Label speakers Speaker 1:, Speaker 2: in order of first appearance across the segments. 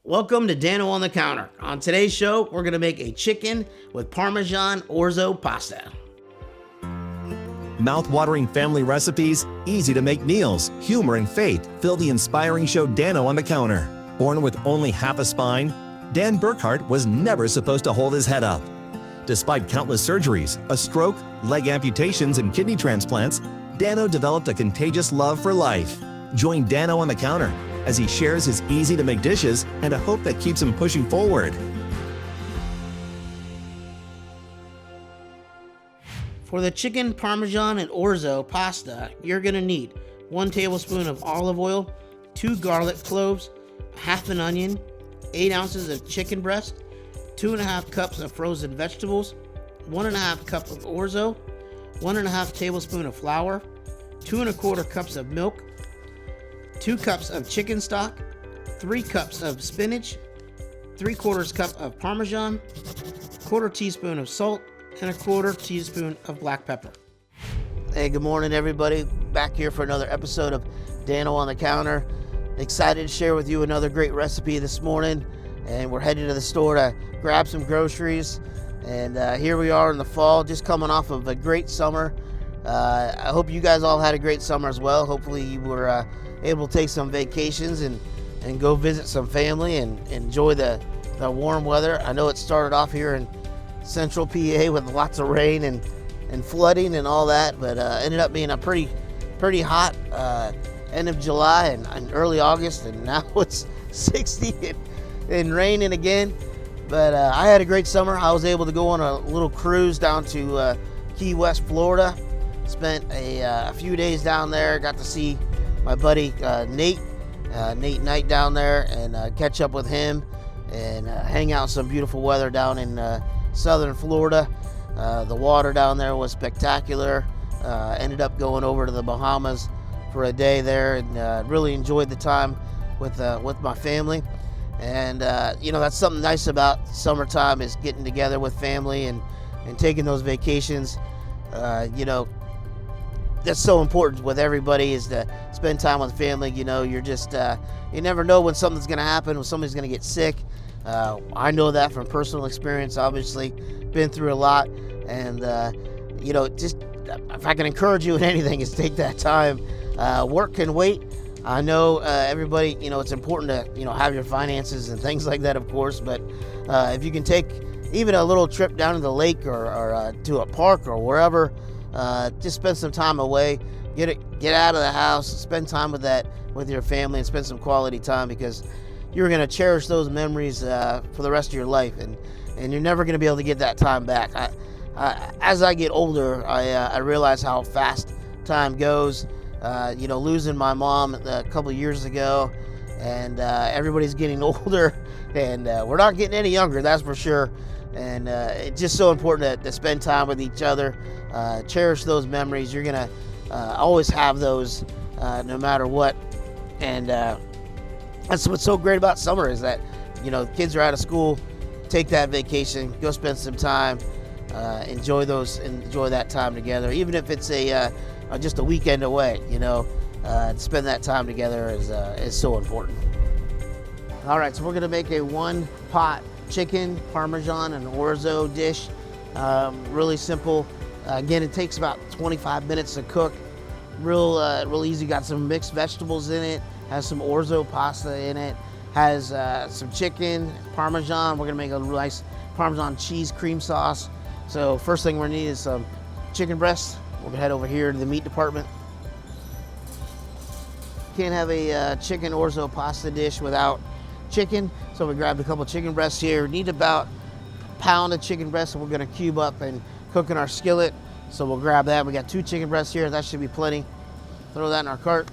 Speaker 1: Welcome to Dano on the Counter. On today's show, we're going to make a chicken with Parmesan Orzo Pasta.
Speaker 2: Mouth-watering family recipes, easy to make meals, humor and faith fill the inspiring show Dano on the Counter. Born with only half a spine, Dan Burkhart was never supposed to hold his head up. Despite countless surgeries, a stroke, leg amputations, and kidney transplants, Dano developed a contagious love for life. Join Dano on the Counter as he shares his easy-to-make dishes and a hope that keeps him pushing forward.
Speaker 1: For the chicken Parmesan and Orzo pasta, you're going to need 1 tablespoon of olive oil, 2 garlic cloves, half an onion, 8 ounces of chicken breast, 2.5 cups of frozen vegetables, 1.5 cup of Orzo, 1.5 tablespoon of flour, 2.25 cups of milk, 2 cups of chicken stock, 3 cups of spinach, 3/4 cup of Parmesan, 1/4 teaspoon of salt, and 1/4 teaspoon of black pepper. Hey, good morning everybody. Back here for another episode of Dano on the Counter. Excited to share with you another great recipe this morning. And we're headed to the store to grab some groceries. And here we are in the fall, just coming off of a great summer. I hope you guys all had a great summer as well. Hopefully you were able to take some vacations and go visit some family and enjoy the warm weather. I know it started off here in central PA with lots of rain and flooding and all that, but ended up being a pretty hot end of July and early August, and now it's 60 and raining again. But I had a great summer. I was able to go on a little cruise down to Key West, Florida. Spent a few days down there. Got to see my buddy Nate Knight down there and catch up with him and hang out in some beautiful weather down in southern Florida. The water down there was spectacular. Ended up going over to the Bahamas for a day there and really enjoyed the time with my family. And that's something nice about summertime, is getting together with family and taking those vacations. That's so important with everybody, is to spend time with family. You're just you never know when something's going to happen, when somebody's going to get sick. I know that from personal experience. Obviously been through a lot, and just if I can encourage you in anything, is take that time. Work can wait. I know everybody, it's important to have your finances and things like that, of course, but if you can take even a little trip down to the lake or to a park or wherever, just spend some time away, get out of the house, spend time with your family, and spend some quality time, because you're going to cherish those memories for the rest of your life, and you're never going to be able to get that time back. As I get older, I realize how fast time goes. Losing my mom a couple of years ago, and everybody's getting older, and we're not getting any younger, that's for sure. And it's just so important to spend time with each other, cherish those memories. You're gonna always have those, no matter what. And that's what's so great about summer, is that kids are out of school. Take that vacation, go spend some time, enjoy that time together, even if it's just a weekend away. To spend that time together is so important. All right, so we're gonna make a 1-pot chicken Parmesan and Orzo dish. Really simple. Again, it takes about 25 minutes to cook. Real easy. Got some mixed vegetables in it. Has some Orzo pasta in it. Has some chicken, Parmesan. We're gonna make a nice Parmesan cheese cream sauce. So first thing we're gonna need is some chicken breasts. We're gonna head over here to the meat department. Can't have a chicken Orzo pasta dish without chicken, so we grabbed a couple chicken breasts here. Need about a pound of chicken breasts, and we're gonna cube up and cook in our skillet. So we'll grab that. We got 2 chicken breasts here. That should be plenty. Throw that in our cart.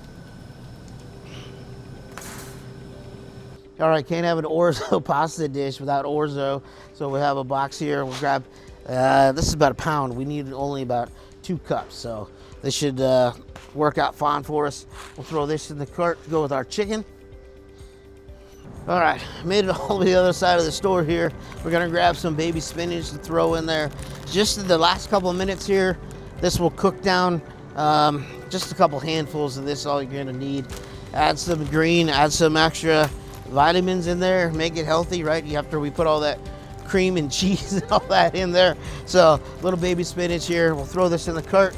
Speaker 1: All right, can't have an Orzo pasta dish without Orzo, so we have a box here. We'll grab. This is about a pound. We need only about 2 cups, so this should work out fine for us. We'll throw this in the cart to go with our chicken. All right, made it all to the other side of the store here. We're gonna grab some baby spinach to throw in there. Just in the last couple of minutes here, this will cook down. Just a couple handfuls of this, all you're gonna need. Add some green, add some extra vitamins in there, make it healthy, right? After we put all that cream and cheese and all that in there. So little baby spinach here. We'll throw this in the cart.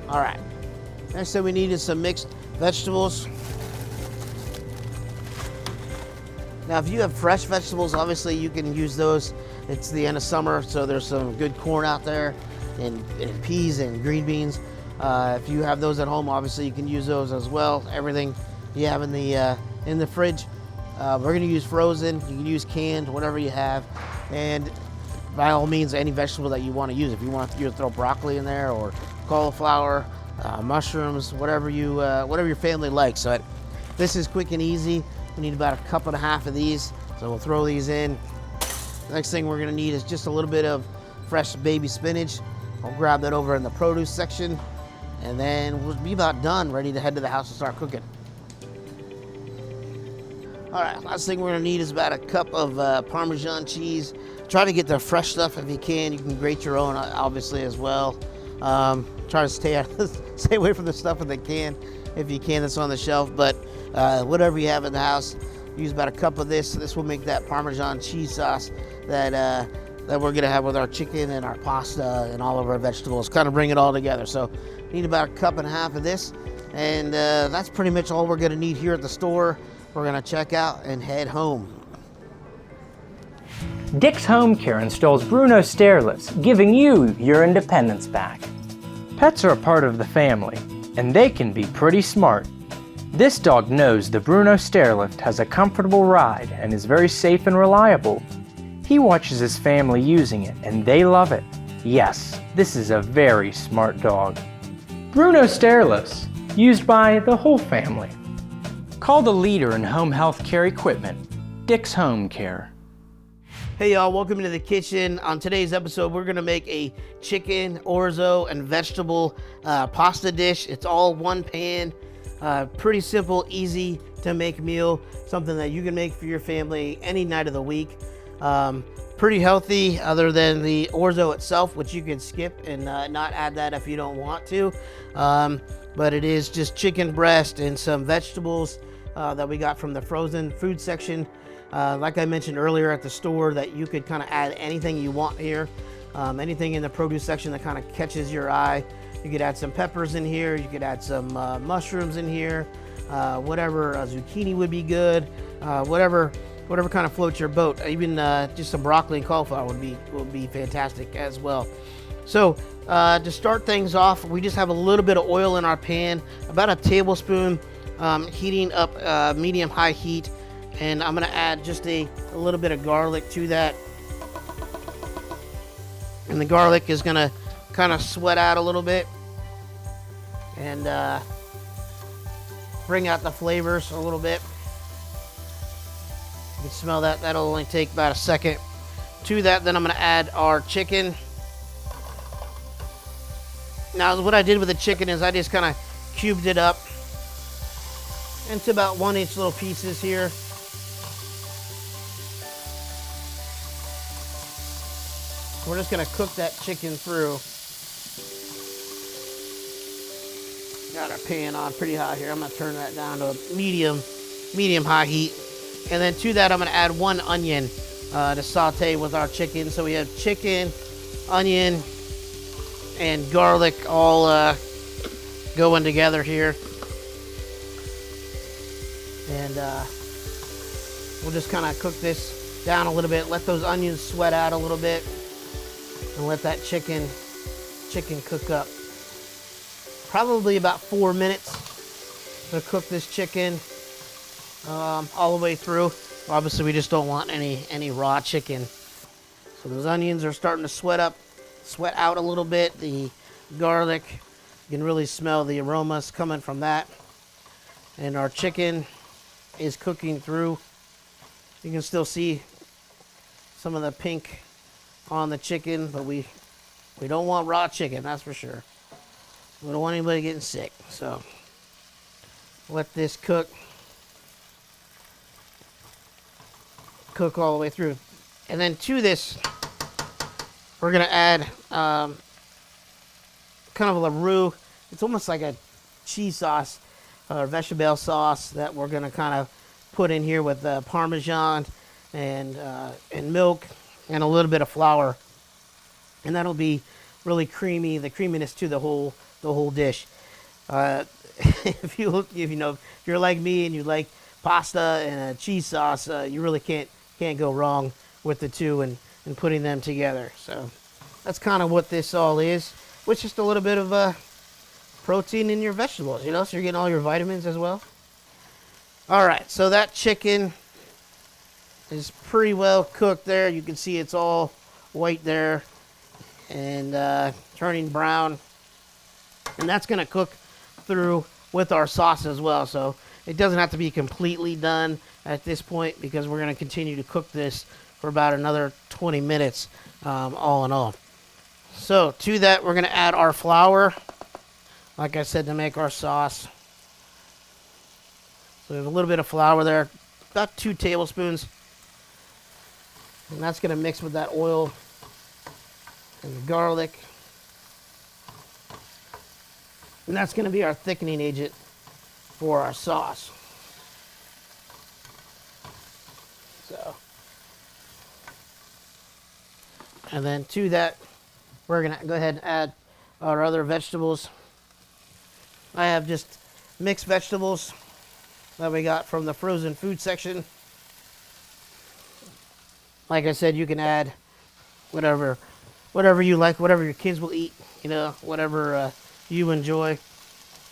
Speaker 1: All right. Next thing we need is some mixed vegetables. Now, if you have fresh vegetables, obviously you can use those. It's the end of summer, so there's some good corn out there, and peas and green beans. If you have those at home, obviously you can use those as well. Everything you have in the fridge, we're going to use frozen. You can use canned, whatever you have, and by all means, any vegetable that you want to use. If you want to throw broccoli in there, or cauliflower, mushrooms, whatever your family likes. So this is quick and easy. We need about 1.5 cups of these, so we'll throw these in. The next thing we're going to need is just a little bit of fresh baby spinach. I'll grab that over in the produce section, and then we'll be about done, ready to head to the house and start cooking. All right, last thing we're going to need is about 1 cup of Parmesan cheese. Try to get the fresh stuff if you can. You can grate your own, obviously, as well. Try to stay away from the stuff in the can if you can that's on the shelf, but whatever you have in the house, use about 1 cup of this. This will make that Parmesan cheese sauce that we're gonna have with our chicken and our pasta and all of our vegetables, kind of bring it all together. So need about 1.5 cups of this, and that's pretty much all we're gonna need here at the store. We're gonna check out and head home.
Speaker 3: Dick's Home Care installs Bruno stair lifts, giving you your independence back. Pets are a part of the family, and they can be pretty smart. This dog knows the Bruno stairlift has a comfortable ride and is very safe and reliable. He watches his family using it, and they love it. Yes, this is a very smart dog. Bruno stairlifts, used by the whole family. Call the leader in home health care equipment, Dick's Home Care.
Speaker 1: Hey y'all, welcome to the kitchen. On today's episode, we're gonna make a chicken, orzo, and vegetable pasta dish. It's all one pan. Pretty simple, easy to make meal. Something that you can make for your family any night of the week. Pretty healthy, other than the orzo itself, which you can skip and not add that if you don't want to. But it is just chicken breast and some vegetables that we got from the frozen food section. Like I mentioned earlier at the store, that you could kind of add anything you want here. Anything in the produce section that kind of catches your eye. You could add some peppers in here. You could add some mushrooms in here. Whatever, zucchini would be good. Whatever kind of floats your boat. Even just some broccoli and cauliflower would be fantastic as well. So to start things off, we just have a little bit of oil in our pan, about a tablespoon, heating up medium-high heat. And I'm going to add just a little bit of garlic to that. And the garlic is going to kind of sweat out a little bit and bring out the flavors a little bit. You can smell that. That'll only take about a second. To that, then I'm going to add our chicken. Now, what I did with the chicken is I just kind of cubed it up into about 1-inch little pieces here. We're just going to cook that chicken through. Got our pan on pretty hot here. I'm going to turn that down to medium high heat. And then to that, I'm going to add 1 onion to saute with our chicken. So we have chicken, onion, and garlic all going together here. And we'll just kind of cook this down a little bit. Let those onions sweat out a little bit. And let that chicken cook up. Probably about 4 minutes to cook this chicken all the way through. Obviously, we just don't want any raw chicken. So those onions are starting to sweat out a little bit. The garlic, you can really smell the aromas coming from that. And our chicken is cooking through. You can still see some of the pink on the chicken, but we don't want raw chicken, that's for sure. We don't want anybody getting sick. So let this cook all the way through. And then to this, we're gonna add kind of a roux. It's almost like a cheese sauce. our bechamel sauce that we're going to kind of put in here with Parmesan and milk and a little bit of flour, and that'll be really creamy, the creaminess to the whole dish. If you're like me and you like pasta and a cheese sauce, you really can't go wrong with the two and putting them together. So that's kind of what this all is, with just a little bit of protein in your vegetables, so you're getting all your vitamins as well. All right, so that chicken is pretty well cooked there. You can see it's all white there and turning brown, and that's going to cook through with our sauce as well. So it doesn't have to be completely done at this point, because we're going to continue to cook this for about another 20 minutes all in all. So to that, we're going to add our flour, like I said, to make our sauce. So we have a little bit of flour there, about 2 tablespoons. And that's going to mix with that oil and the garlic. And that's going to be our thickening agent for our sauce. So, and then to that, we're going to go ahead and add our other vegetables. I have just mixed vegetables that we got from the frozen food section. Like I said, you can add whatever you like, whatever your kids will eat, whatever you enjoy.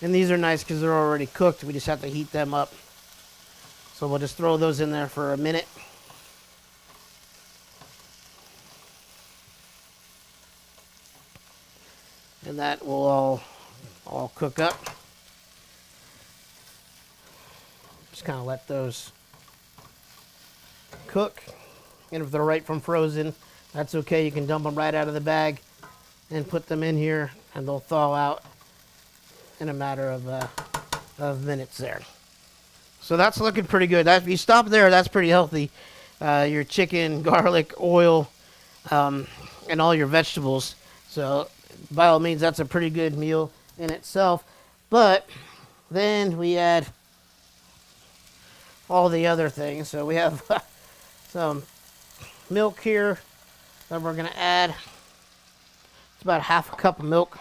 Speaker 1: And these are nice because they're already cooked. We just have to heat them up. So we'll just throw those in there for a minute. And that will all cook up. Just kind of let those cook. And if they're right from frozen, that's okay. You can dump them right out of the bag and put them in here, and they'll thaw out in a matter of minutes there. So that's looking pretty good. If you stop there, that's pretty healthy. Your chicken, garlic, oil, and all your vegetables. So by all means, that's a pretty good meal in itself. But then we add all the other things. So we have some milk here that we're going to add. It's about half a cup of milk.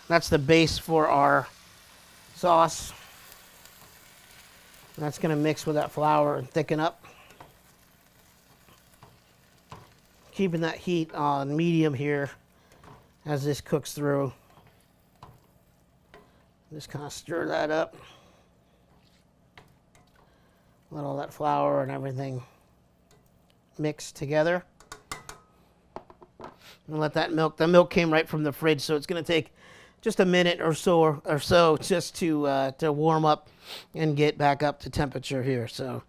Speaker 1: That's the base for our sauce. That's going to mix with that flour and thicken up. Keeping that heat on medium here as this cooks through. Just kind of stir that up. Let all that flour and everything mix together. And let that milk, the milk came right from the fridge, so it's going to take just a minute or so just to warm up and get back up to temperature here. So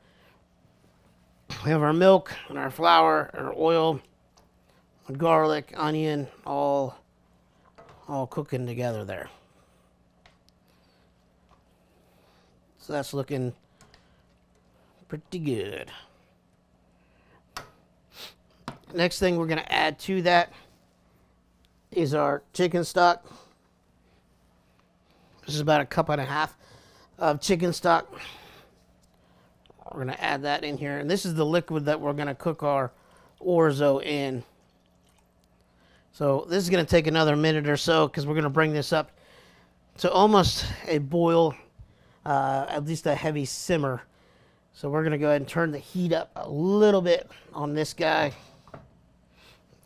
Speaker 1: we have our milk and our flour, our oil, our garlic, onion, all cooking together there. So that's looking pretty good. Next thing we're going to add to that is our chicken stock. This is about 1.5 cups of chicken stock. We're going to add that in here. And this is the liquid that we're going to cook our orzo in. So this is going to take another minute or so, because we're going to bring this up to almost a boil, at least a heavy simmer. So we're going to go ahead and turn the heat up a little bit on this guy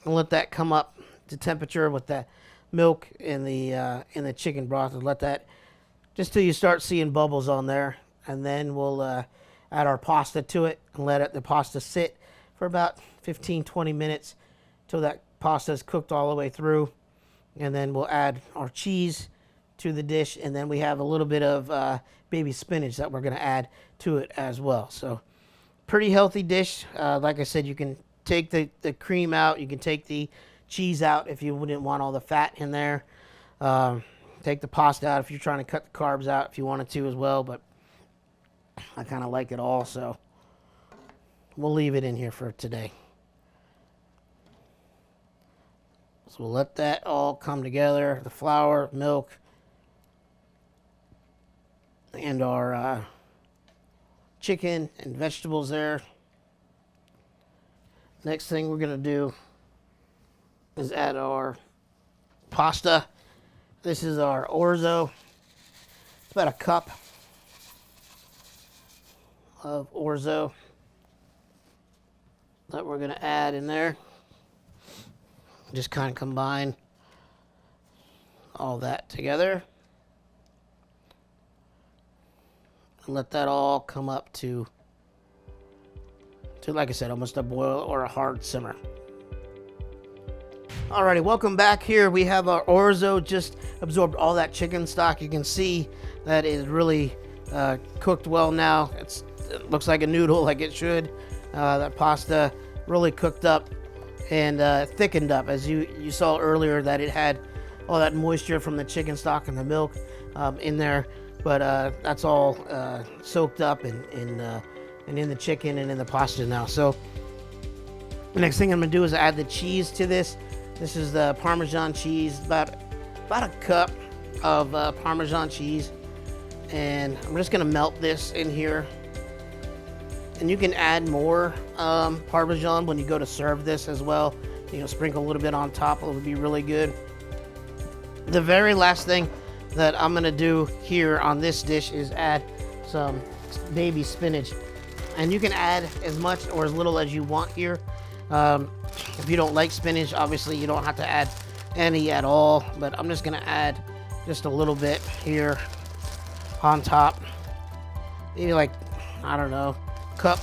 Speaker 1: and let that come up to temperature with that milk in the chicken broth, and let that just till you start seeing bubbles on there. And then we'll add our pasta to it and let the pasta sit for about 15-20 minutes till that pasta is cooked all the way through. And then we'll add our cheese to the dish, and then we have a little bit of baby spinach that we're going to add to it as well. So pretty healthy dish. Like I said, you can take the cream out, you can take the cheese out if you wouldn't want all the fat in there. Take the pasta out if you're trying to cut the carbs out, if you wanted to as well, but I kind of like it all, so we'll leave it in here for today. So we'll let that all come together, the flour, milk, and our chicken and vegetables there. Next thing we're going to do is add our pasta. This is our orzo. It's about a cup of orzo that we're going to add in there. Just kind of combine all that together. And let that all come up to, like I said, almost a boil or a hard simmer. Alrighty, welcome back. Here we have our orzo just absorbed all that chicken stock. You can see that is really cooked well now. It looks like a noodle, like it should. That pasta really cooked up and thickened up, as you saw earlier, that it had all that moisture from the chicken stock and the milk in there. But that's all soaked up and in the chicken and in the pasta now. So the next thing I'm gonna do is add the cheese to this. This is the Parmesan cheese, about a cup of Parmesan cheese, and I'm just gonna melt this in here. And you can add more Parmesan when you go to serve this as well. You know, sprinkle a little bit on top. It would be really good. The very last thing that I'm gonna do here on this dish is add some baby spinach, and you can add as much or as little as you want here. If you don't like spinach, obviously you don't have to add any at all, but I'm just gonna add just a little bit here on top. Maybe like, I don't know, cup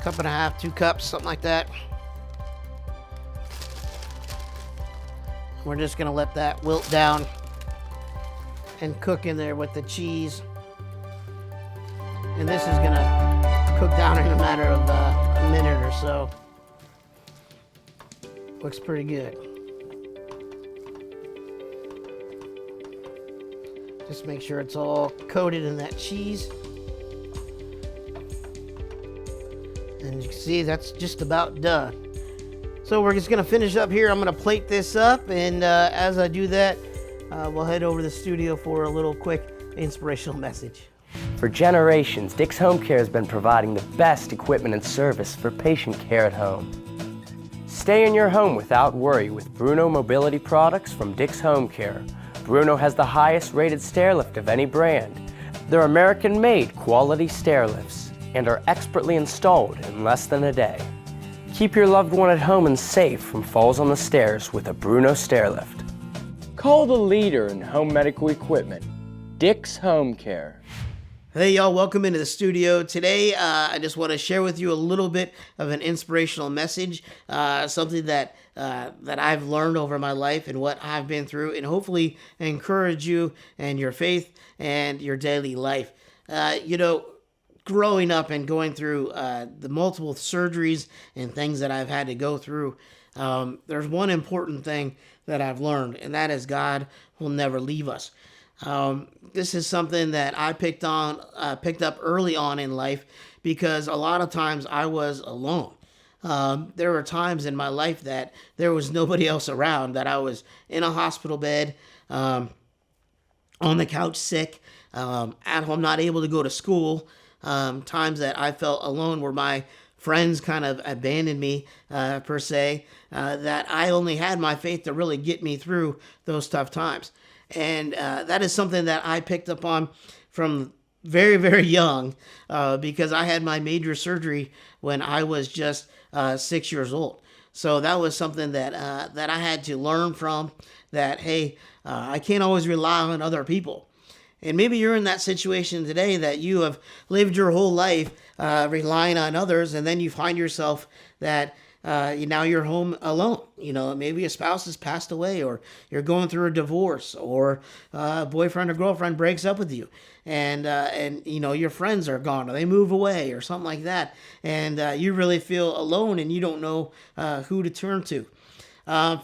Speaker 1: and a half, 2 cups, something like that. We're just gonna let that wilt down and cook in there with the cheese. And this is gonna cook down in a matter of a minute or so. Looks pretty good. Just make sure it's all coated in that cheese. And you can see that's just about done. So we're just gonna finish up here. I'm gonna plate this up, and as I do that, we'll head over to the studio for a little quick inspirational message.
Speaker 3: For generations, Dick's Home Care has been providing the best equipment and service for patient care at home. Stay in your home without worry with Bruno mobility products from Dick's Home Care. Bruno has the highest rated stair lift of any brand. They're American-made quality stair lifts and are expertly installed in less than a day. Keep your loved one at home and safe from falls on the stairs with a Bruno stair lift. Call the leader in home medical equipment, Dick's Home Care.
Speaker 1: Hey y'all, welcome into the studio. Today, I just want to share with you a little bit of an inspirational message, something that I've learned over my life and what I've been through, and hopefully encourage you and your faith and your daily life. Growing up and going through the multiple surgeries and things that I've had to go through, there's one important thing that I've learned, and that is God will never leave us. This is something that I picked up early on in life, because a lot of times I was alone. There were times in my life that there was nobody else around, that I was in a hospital bed, on the couch sick, at home not able to go to school. Times that I felt alone where my friends kind of abandoned me, per se, that I only had my faith to really get me through those tough times. And that is something that I picked up on from very, very young, because I had my major surgery when I was just 6 years old. So that was something that I had to learn from, that, hey, I can't always rely on other people. And maybe you're in that situation today, that you have lived your whole life relying on others, and then you find yourself that now you're home alone. Maybe a spouse has passed away, or you're going through a divorce, or a boyfriend or girlfriend breaks up with you, and your friends are gone, or they move away, or something like that, and you really feel alone, and you don't know who to turn to.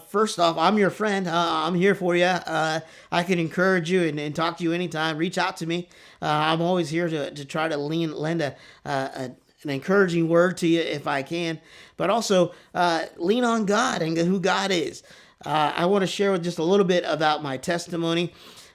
Speaker 1: First off, I'm your friend. I'm here for you. I can encourage you and talk to you anytime. Reach out to me. I'm always here to try to lend an encouraging word to you if I can, but also lean on God and who God is. I want to share with just a little bit about my testimony.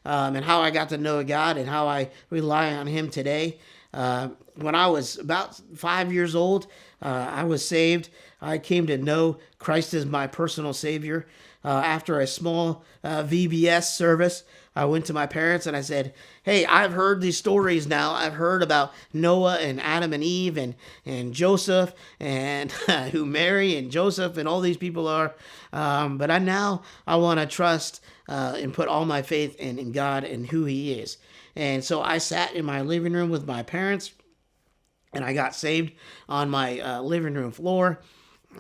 Speaker 1: and how I got to know God and how I rely on Him today. When I was about 5 years old, I was saved. I came to know Christ as my personal Savior. After a small VBS service, I went to my parents and I said, "Hey, I've heard these stories now. I've heard about Noah and Adam and Eve and Joseph and who Mary and Joseph and all these people are. But I want to trust and put all my faith in God and who He is." And so I sat in my living room with my parents, and I got saved on my living room floor.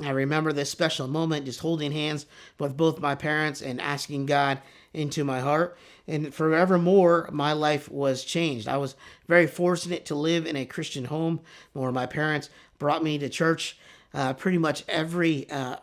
Speaker 1: I remember this special moment, just holding hands with both my parents and asking God into my heart. And forevermore, my life was changed. I was very fortunate to live in a Christian home where my parents brought me to church pretty much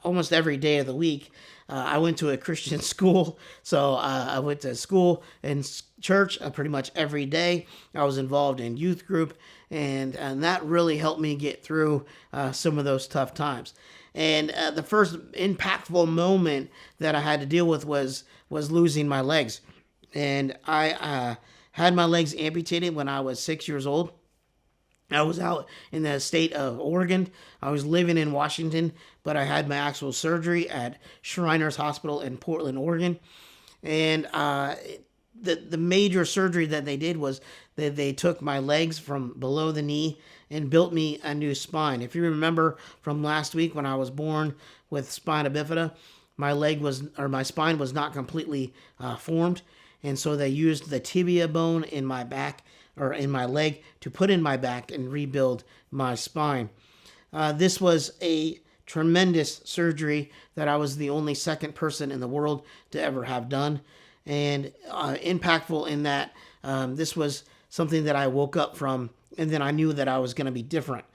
Speaker 1: almost every day of the week. I went to a Christian school, so I went to school and church pretty much every day. I was involved in youth group, and that really helped me get through some of those tough times. And the first impactful moment that I had to deal with was losing my legs. And I had my legs amputated when I was 6 years old. I was out in the state of Oregon. I was living in Washington, but I had my actual surgery at Shriners Hospital in Portland, Oregon. And the major surgery that they did was that they took my legs from below the knee and built me a new spine. If you remember from last week when I was born with spina bifida, my spine was not completely formed. And so they used the tibia bone in my back or in my leg to put in my back and rebuild my spine. This was a tremendous surgery that I was the only second person in the world to ever have done. And impactful in that this was something that I woke up from, and then I knew that I was going to be different.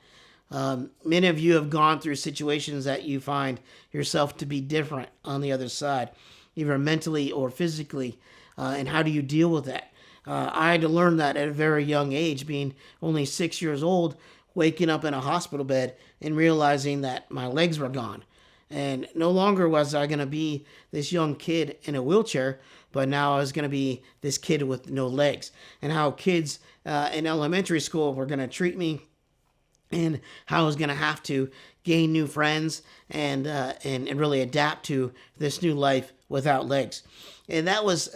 Speaker 1: Many of you have gone through situations that you find yourself to be different on the other side, either mentally or physically. And how do you deal with that? I had to learn that at a very young age, being only 6 years old, waking up in a hospital bed and realizing that my legs were gone. And no longer was I going to be this young kid in a wheelchair, but now I was going to be this kid with no legs. And how kids in elementary school were going to treat me, and how I was going to have to gain new friends and really adapt to this new life without legs. And that was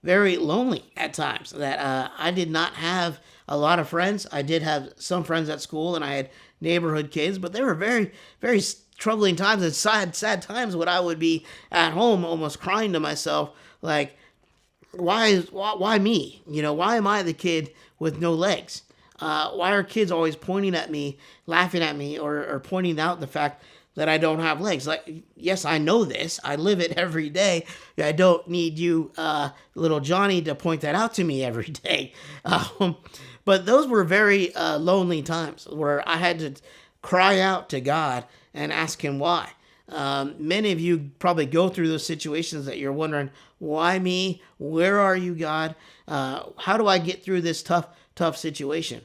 Speaker 1: very lonely at times, that I did not have a lot of friends. I did have some friends at school, and I had neighborhood kids, but they were very, very troubling times and sad times when I would be at home almost crying to myself, like, why me? You know, why am I the kid with no legs? Why are kids always pointing at me, laughing at me, or pointing out the fact that I don't have legs? Like, yes, I know this. I live it every day. I don't need you, little Johnny, to point that out to me every day. But those were very lonely times where I had to cry out to God and ask Him why. Many of you probably go through those situations that you're wondering, why me? Where are you, God? How do I get through this tough situation?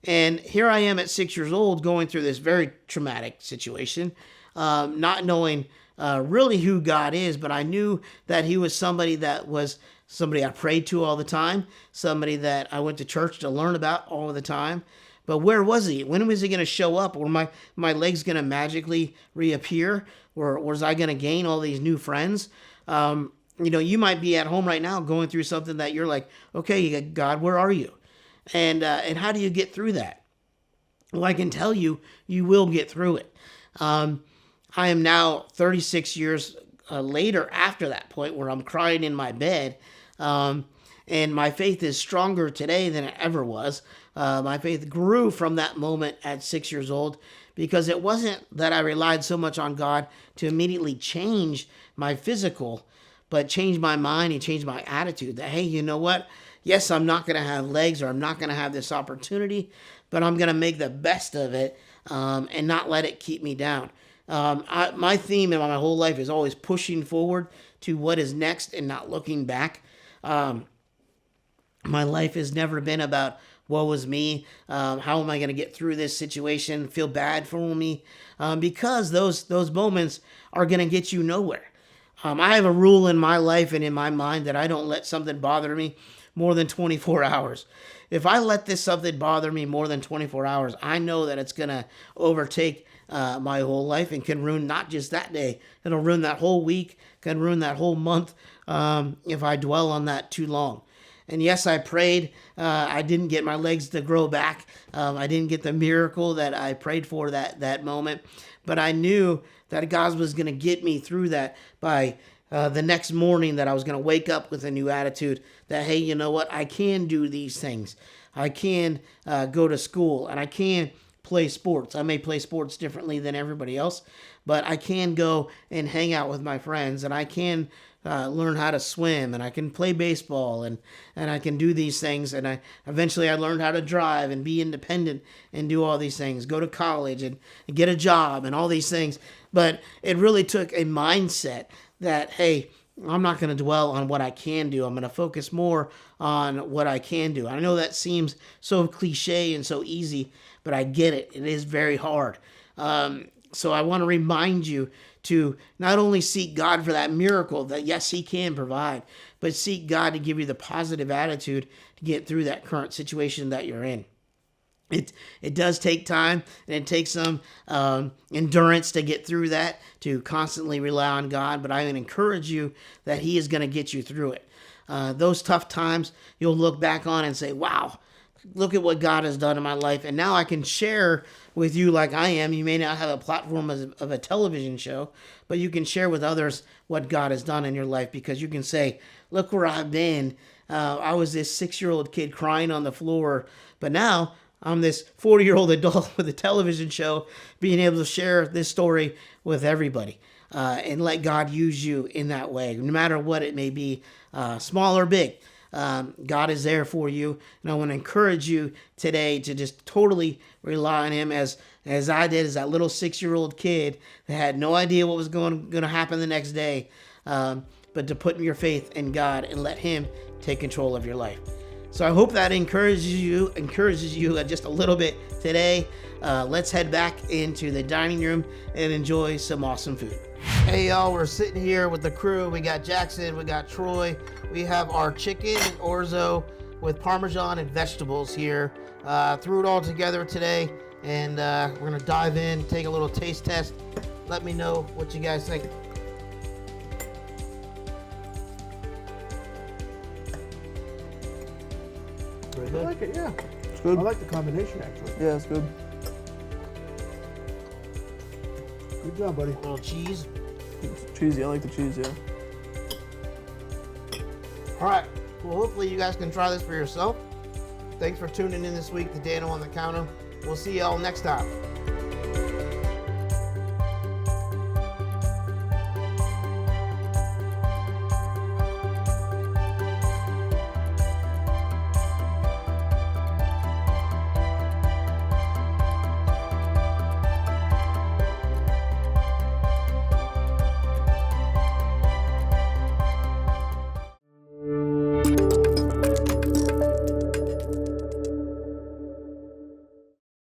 Speaker 1: And here I am at 6 years old going through this very traumatic situation, not knowing really who God is, but I knew that He was somebody I prayed to all the time, somebody that I went to church to learn about all the time. But where was He? When was He going to show up? Were my legs going to magically reappear? Or was I going to gain all these new friends? You might be at home right now going through something that you're like, okay, God, where are you? And how do you get through that? Well, I can tell you, you will get through it. I am now 36 years later after that point where I'm crying in my bed. And my faith is stronger today than it ever was. My faith grew from that moment at 6 years old, because it wasn't that I relied so much on God to immediately change my physical, but change my mind and change my attitude that, hey, you know what? Yes, I'm not going to have legs, or I'm not going to have this opportunity, but I'm going to make the best of it and not let it keep me down. My theme in my whole life is always pushing forward to what is next and not looking back. My life has never been about woe is me. How am I going to get through this situation? Feel bad for me, because those moments are going to get you nowhere. I have a rule in my life and in my mind that I don't let something bother me more than 24 hours. If I let this something bother me more than 24 hours, I know that it's going to overtake my whole life and can ruin not just that day. It'll ruin that whole week, can ruin that whole month if I dwell on that too long. And yes, I prayed. I didn't get my legs to grow back. I didn't get the miracle that I prayed for that moment. But I knew that God was going to get me through that by the next morning, that I was going to wake up with a new attitude that, hey, you know what? I can do these things. I can go to school and I can play sports. I may play sports differently than everybody else, but I can go and hang out with my friends, and I can learn how to swim, and I can play baseball, and I can do these things. And eventually I learned how to drive and be independent and do all these things, go to college and get a job and all these things. But it really took a mindset that, hey, I'm not going to dwell on what I can do. I'm going to focus more on what I can do. I know that seems so cliche and so easy, but I get it. It is very hard. So I want to remind you to not only seek God for that miracle that, yes, he can provide, but seek God to give you the positive attitude to get through that current situation that you're in. It does take time, and it takes some endurance to get through that, to constantly rely on God, but I would encourage you that he is going to get you through it. Those tough times, you'll look back on and say, wow, look at what God has done in my life. And now I can share with you like I am. You may not have a platform of a television show, but you can share with others what God has done in your life, because you can say, look where I've been. I was this 6-year-old kid crying on the floor, but now I'm this 40-year-old adult with a television show, being able to share this story with everybody and let God use you in that way, no matter what it may be, small or big. God is there for you, and I want to encourage you today to just totally rely on him as I did as that little 6-year-old kid that had no idea what was going to happen the next day, but to put your faith in God and let him take control of your life. So I hope that encourages you just a little bit today. Let's head back into the dining room and enjoy some awesome food. Hey y'all, we're sitting here with the crew. We got Jackson, we got Troy. We have our chicken and orzo with Parmesan and vegetables here. Threw it all together today, and we're gonna dive in, take a little taste test. Let me know what you guys think.
Speaker 4: I like it, yeah. It's good. I like the combination, actually.
Speaker 5: Yeah, it's good.
Speaker 4: Good job, buddy.
Speaker 1: A little cheese.
Speaker 5: It's cheesy. I like the cheese, yeah.
Speaker 1: All right. Well, hopefully you guys can try this for yourself. Thanks for tuning in this week to Dano on the Counter. We'll see y'all next time.